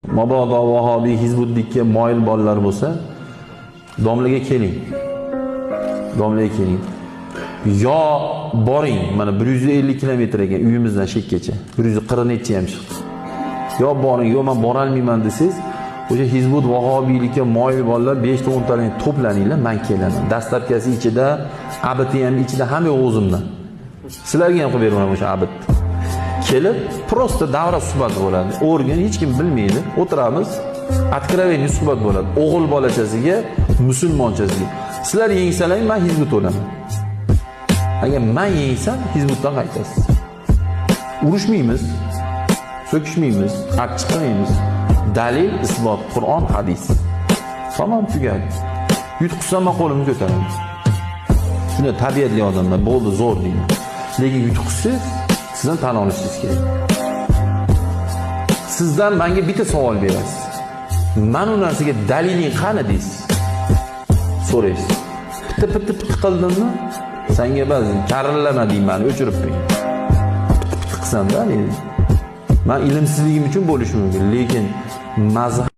Mabodo vahobiy hizbutlikka moyil bolalar bo'lsa, domlaga keling. Domlaga keling. Yo boring, mana 150 kilometr ekan uyimizdan Shekkacha. 140 necha ham chiqdi. Yo boring, yo men bora olmayman desangiz, o'sha hizbut vahobiylikka moyil bolalar 5 ta 10 taning to'planinglar, men kelaman. Dastlabkasi ichida, abiti ham ichida hamma o'zimdan. Sizlarga ham qilib beraman o'sha abit. Kelib, prosta davra suhbat bo'ladi. O'rgan hech kim bilmaydi. O'tiramiz, откровенный suhbat bo'ladi. O'g'il bolachasiga, musulmonchasiga. Sizlar yengsalar, men hizbut bo'laman. Agar men yengsam, hizbutdan qaytasiz. Urushmaymiz, so'kishmaymiz, haq chiqmaymiz. Dalil, isbot, Qur'on, hadis. Tamom, tugadi. Yutqizsam men qo'limni ko'taraman. Shunda tabiatli odamlar bo'ldi, zo'r deydi. Lekin yutqizsiz, sizdan tan olishingiz kerak. Sizdan menga bitta savol berasiz. Men u narsaga daliling qani deysiz? So'raysiz. Pitta qildimmi? Senga ba'zi karillama deyman, o'chirib qo'y. Qilsam-da, men ilmsizligim uchun bo'lishi mumkin, lekin mazhab